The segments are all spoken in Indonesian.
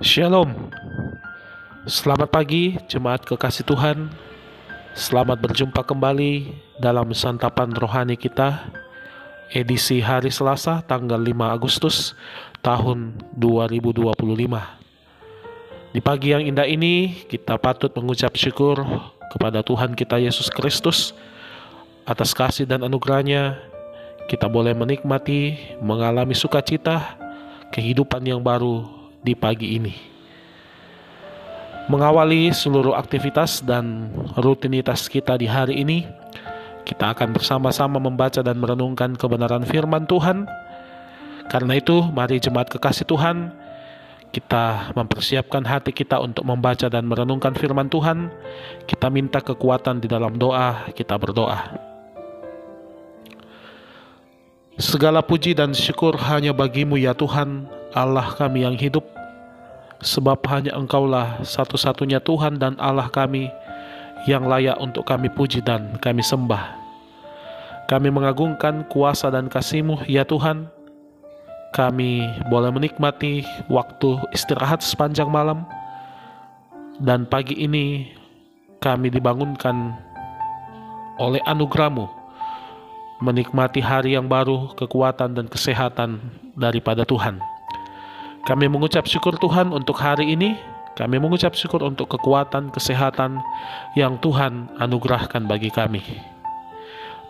Shalom, selamat pagi jemaat kekasih Tuhan. Selamat berjumpa kembali dalam santapan rohani kita, edisi hari Selasa tanggal 5 Agustus tahun 2025. Di pagi yang indah ini kita patut mengucap syukur kepada Tuhan kita Yesus Kristus atas kasih dan anugerahnya. Kita boleh menikmati, mengalami sukacita, kehidupan yang baru di pagi ini. Mengawali seluruh aktivitas dan rutinitas kita di hari ini, kita akan bersama-sama membaca dan merenungkan kebenaran firman Tuhan. Karena itu, mari jemaat kekasih Tuhan, kita mempersiapkan hati kita untuk membaca dan merenungkan firman Tuhan. Kita minta kekuatan di dalam doa, kita berdoa. Segala puji dan syukur hanya bagi-Mu ya Tuhan, Allah kami yang hidup, sebab hanya Engkaulah satu-satunya Tuhan dan Allah kami yang layak untuk kami puji dan kami sembah. Kami mengagungkan kuasa dan kasih-Mu ya Tuhan. Kami boleh menikmati waktu istirahat sepanjang malam, dan pagi ini kami dibangunkan oleh anugerah-Mu, menikmati hari yang baru, kekuatan dan kesehatan daripada Tuhan. Kami mengucap syukur Tuhan untuk hari ini. Kami mengucap syukur untuk kekuatan, kesehatan yang Tuhan anugerahkan bagi kami.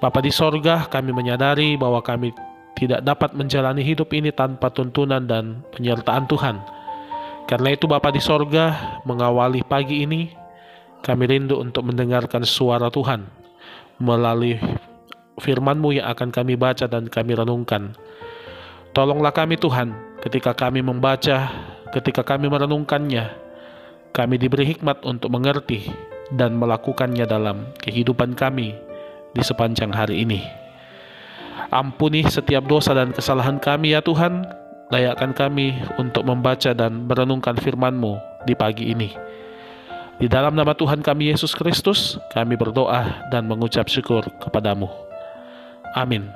Bapa di sorga, kami menyadari bahwa kami tidak dapat menjalani hidup ini tanpa tuntunan dan penyertaan Tuhan. Karena itu Bapa di sorga, mengawali pagi ini, kami rindu untuk mendengarkan suara Tuhan melalui firman-Mu yang akan kami baca dan kami renungkan. Tolonglah kami Tuhan, ketika kami membaca, ketika kami merenungkannya, kami diberi hikmat untuk mengerti dan melakukannya dalam kehidupan kami di sepanjang hari ini. Ampuni setiap dosa dan kesalahan kami ya Tuhan. Layakkan kami untuk membaca dan merenungkan firman-Mu di pagi ini. Di dalam nama Tuhan kami Yesus Kristus, kami berdoa dan mengucap syukur kepadamu. Amin.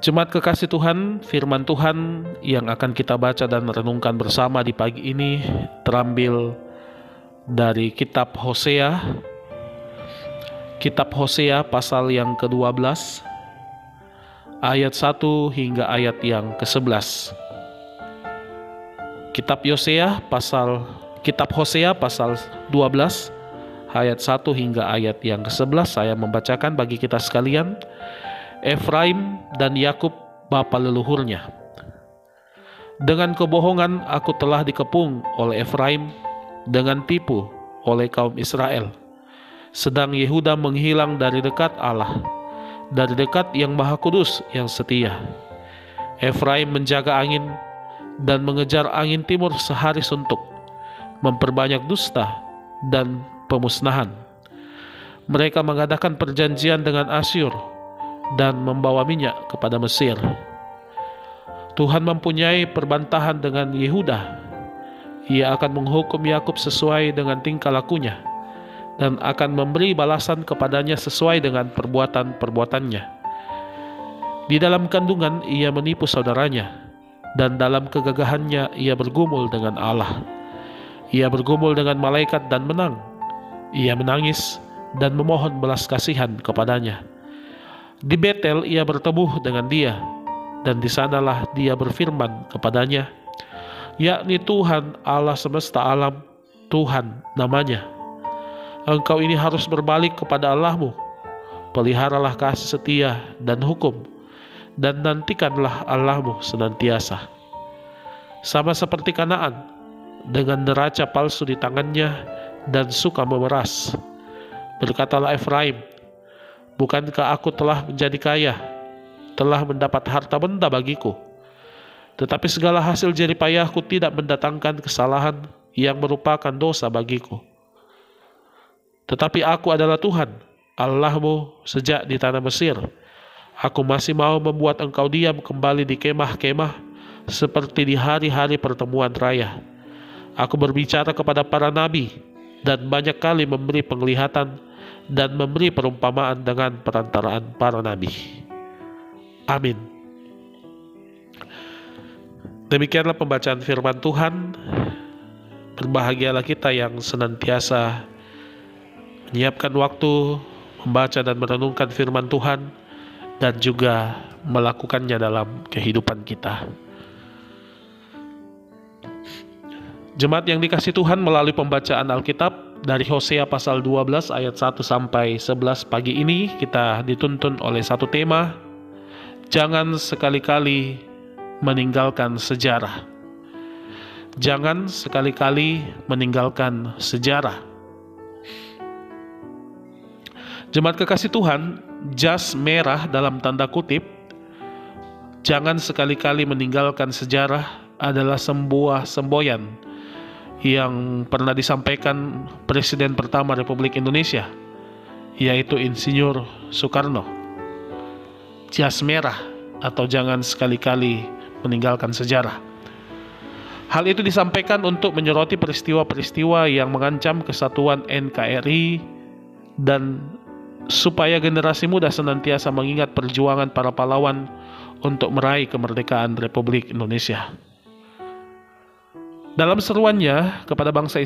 Jemaat kekasih Tuhan, firman Tuhan yang akan kita baca dan merenungkan bersama di pagi ini terambil dari kitab Hosea. Kitab Hosea pasal yang ke-12, ayat 1 hingga ayat yang ke-11. Kitab Hosea pasal 12 ayat 1 hingga ayat yang ke-11. Saya membacakan bagi kita sekalian. Efraim dan Yakub bapa leluhurnya. Dengan kebohongan aku telah dikepung oleh Efraim, dengan tipu oleh kaum Israel. Sedang Yehuda menghilang dari dekat Allah, dari dekat yang Maha Kudus yang setia. Efraim menjaga angin dan mengejar angin timur sehari suntuk, memperbanyak dusta dan pemusnahan. Mereka mengadakan perjanjian dengan Asyur dan membawa minyak kepada Mesir. Tuhan mempunyai perbantahan dengan Yehuda. Ia akan menghukum Yakub sesuai dengan tingkah lakunya, dan akan memberi balasan kepadanya sesuai dengan perbuatan-perbuatannya. Di dalam kandungan ia menipu saudaranya, dan dalam kegagahannya ia bergumul dengan Allah. Ia bergumul dengan malaikat dan menang. Ia menangis dan memohon belas kasihan kepadanya. Di Betel ia bertemu dengan dia, dan di sanalah dia berfirman kepadanya, yakni Tuhan Allah semesta alam, Tuhan namanya. Engkau ini harus berbalik kepada Allahmu. Peliharalah kasih setia dan hukum, dan nantikanlah Allahmu senantiasa. Sama seperti Kanaan, dengan neraca palsu di tangannya dan suka memeras. Berkatalah Efraim, bukankah aku telah menjadi kaya, telah mendapat harta benda bagiku? Tetapi segala hasil jerih payahku tidak mendatangkan kesalahan yang merupakan dosa bagiku. Tetapi aku adalah Tuhan, Allahmu sejak di tanah Mesir. Aku masih mau membuat engkau diam kembali di kemah-kemah, seperti di hari-hari pertemuan raya. Aku berbicara kepada para nabi, dan banyak kali memberi penglihatan dan memberi perumpamaan dengan perantaraan para nabi. Amin. Demikianlah pembacaan firman Tuhan. Berbahagialah kita yang senantiasa menyiapkan waktu membaca dan merenungkan firman Tuhan dan juga melakukannya dalam kehidupan kita. Jemaat yang dikasihi Tuhan, melalui pembacaan Alkitab dari Hosea pasal 12 ayat 1 sampai 11 pagi ini kita dituntun oleh satu tema: jangan sekali-kali meninggalkan sejarah. Jangan sekali-kali meninggalkan sejarah. Jemaat kekasih Tuhan, jas merah dalam tanda kutip, jangan sekali-kali meninggalkan sejarah, adalah sebuah semboyan yang pernah disampaikan Presiden pertama Republik Indonesia, yaitu Insinyur Soekarno. Jas merah atau jangan sekali-kali meninggalkan sejarah. Hal itu disampaikan untuk menyoroti peristiwa-peristiwa yang mengancam kesatuan NKRI dan supaya generasi muda senantiasa mengingat perjuangan para pahlawan untuk meraih kemerdekaan Republik Indonesia. Dalam seruannya kepada bangsa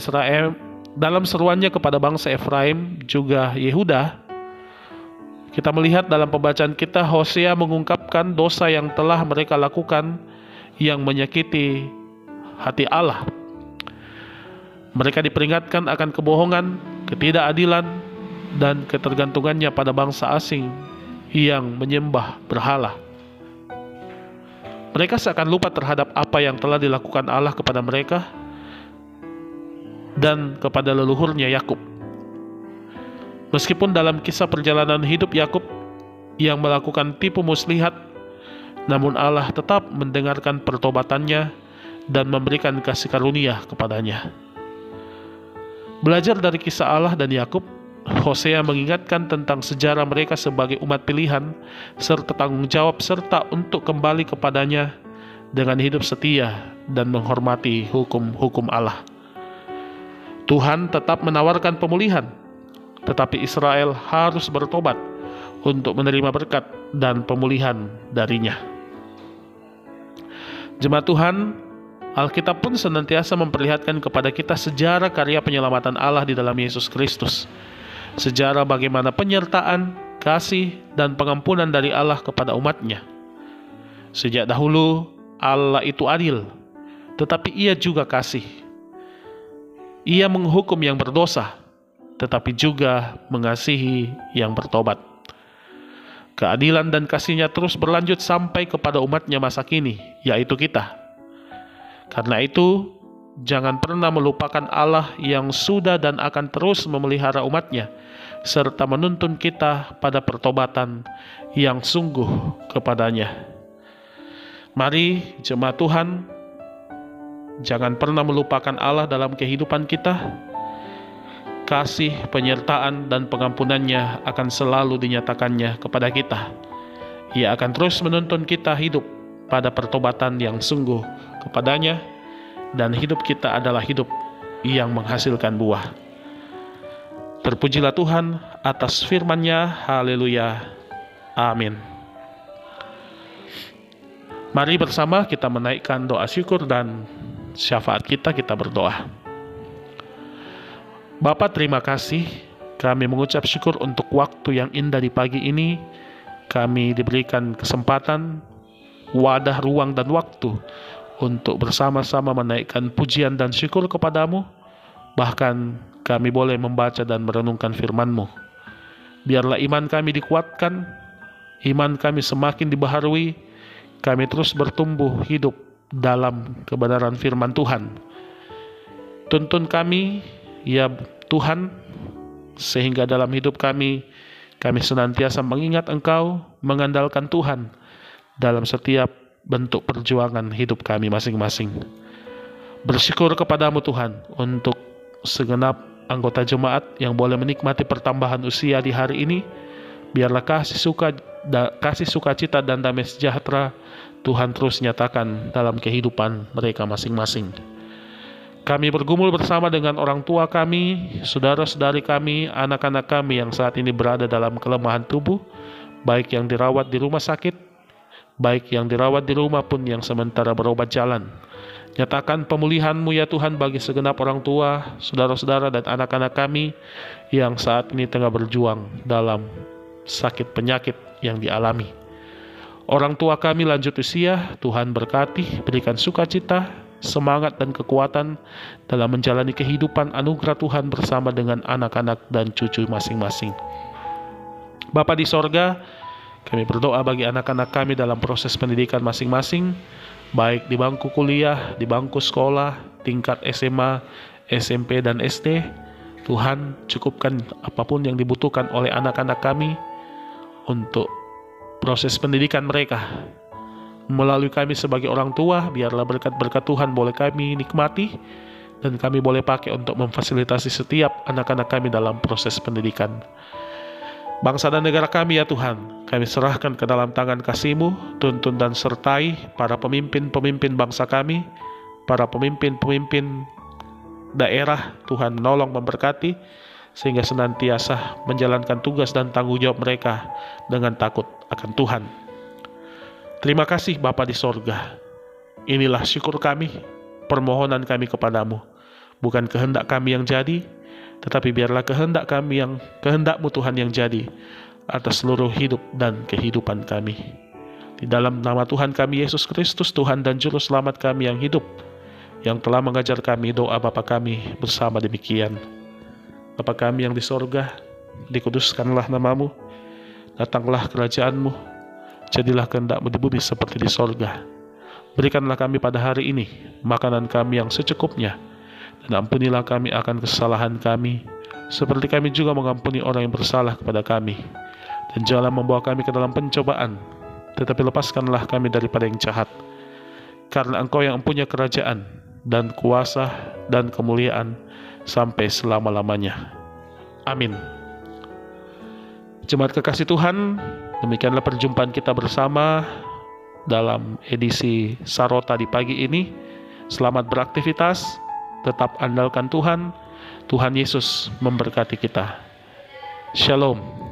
Efraim juga Yehuda, kita melihat dalam pembacaan kita, Hosea mengungkapkan dosa yang telah mereka lakukan yang menyakiti hati Allah. Mereka diperingatkan akan kebohongan, ketidakadilan, dan ketergantungannya pada bangsa asing yang menyembah berhala. Mereka seakan lupa terhadap apa yang telah dilakukan Allah kepada mereka dan kepada leluhurnya Yakub. Meskipun dalam kisah perjalanan hidup Yakub yang melakukan tipu muslihat, namun Allah tetap mendengarkan pertobatannya dan memberikan kasih karunia kepadanya. Belajar dari kisah Allah dan Yakub, Hosea mengingatkan tentang sejarah mereka sebagai umat pilihan, serta tanggung jawab serta untuk kembali kepadanya dengan hidup setia dan menghormati hukum-hukum Allah. Tuhan tetap menawarkan pemulihan, tetapi Israel harus bertobat untuk menerima berkat dan pemulihan darinya. Jemaat Tuhan, Alkitab pun senantiasa memperlihatkan kepada kita sejarah karya penyelamatan Allah di dalam Yesus Kristus. Sejarah bagaimana penyertaan, kasih, dan pengampunan dari Allah kepada umatnya. Sejak dahulu, Allah itu adil, tetapi Ia juga kasih. Ia menghukum yang berdosa, tetapi juga mengasihi yang bertobat. Keadilan dan kasih-Nya terus berlanjut sampai kepada umatnya masa kini, yaitu kita. Karena itu, jangan pernah melupakan Allah yang sudah dan akan terus memelihara umatnya, serta menuntun kita pada pertobatan yang sungguh kepadanya. Mari, jemaat Tuhan, jangan pernah melupakan Allah dalam kehidupan kita. Kasih, penyertaan, dan pengampunannya akan selalu dinyatakannya kepada kita. Ia akan terus menuntun kita hidup pada pertobatan yang sungguh kepadanya, dan hidup kita adalah hidup yang menghasilkan buah. Terpujilah Tuhan atas firman-Nya. Haleluya. Amin. Mari bersama kita menaikkan doa syukur dan syafaat kita berdoa. Bapa, terima kasih. Kami mengucap syukur untuk waktu yang indah di pagi ini. Kami diberikan kesempatan, wadah, ruang, dan waktu untuk bersama-sama menaikkan pujian dan syukur kepadamu. Bahkan kami boleh membaca dan merenungkan firman-Mu. Biarlah iman kami dikuatkan, iman kami semakin dibaharui, kami terus bertumbuh hidup dalam kebenaran firman Tuhan. Tuntun kami, ya Tuhan, sehingga dalam hidup kami senantiasa mengingat Engkau, mengandalkan Tuhan dalam setiap bentuk perjuangan hidup kami masing-masing. Bersyukur kepadamu Tuhan untuk segenap anggota jemaat yang boleh menikmati pertambahan usia di hari ini. Biarlah kasih sukacita dan damai sejahtera Tuhan terus nyatakan dalam kehidupan mereka masing-masing. Kami bergumul bersama dengan orang tua kami, saudara-saudari kami, anak-anak kami yang saat ini berada dalam kelemahan tubuh, baik yang dirawat di rumah sakit baik yang dirawat di rumah pun yang sementara berobat jalan. Nyatakan pemulihan-Mu ya Tuhan bagi segenap orang tua, saudara-saudara dan anak-anak kami yang saat ini tengah berjuang dalam sakit penyakit yang dialami. Orang tua kami lanjut usia, Tuhan berkati, berikan sukacita, semangat dan kekuatan dalam menjalani kehidupan anugerah Tuhan bersama dengan anak-anak dan cucu masing-masing. Bapa di sorga, kami berdoa bagi anak-anak kami dalam proses pendidikan masing-masing, baik di bangku kuliah, di bangku sekolah, tingkat SMA, SMP, dan SD. Tuhan, cukupkan apapun yang dibutuhkan oleh anak-anak kami untuk proses pendidikan mereka. Melalui kami sebagai orang tua, biarlah berkat-berkat Tuhan boleh kami nikmati dan kami boleh pakai untuk memfasilitasi setiap anak-anak kami dalam proses pendidikan. Bangsa dan negara kami ya Tuhan, kami serahkan ke dalam tangan kasih-Mu, tuntun dan sertai para pemimpin-pemimpin bangsa kami, para pemimpin-pemimpin daerah. Tuhan menolong memberkati, sehingga senantiasa menjalankan tugas dan tanggung jawab mereka dengan takut akan Tuhan. Terima kasih Bapa di sorga. Inilah syukur kami, permohonan kami kepadamu. Bukan kehendak kami yang jadi, tetapi biarlah kehendak-Mu Tuhan yang jadi atas seluruh hidup dan kehidupan kami. Di dalam nama Tuhan kami Yesus Kristus, Tuhan dan Juru Selamat kami yang hidup, yang telah mengajar kami doa Bapa kami bersama demikian. Bapa kami yang di sorga, dikuduskanlah nama-Mu, datanglah kerajaan-Mu, jadilah kehendak-Mu di bumi seperti di sorga. Berikanlah kami pada hari ini makanan kami yang secukupnya, dan ampunilah kami akan kesalahan kami, seperti kami juga mengampuni orang yang bersalah kepada kami. Dan janganlah membawa kami ke dalam pencobaan, tetapi lepaskanlah kami daripada yang jahat. Karena Engkau yang mempunyai kerajaan, dan kuasa, dan kemuliaan, sampai selama-lamanya. Amin. Jemaat kekasih Tuhan, demikianlah perjumpaan kita bersama dalam edisi Sarota di pagi ini. Selamat beraktivitas. Tetap andalkan Tuhan. Tuhan Yesus memberkati kita. Shalom.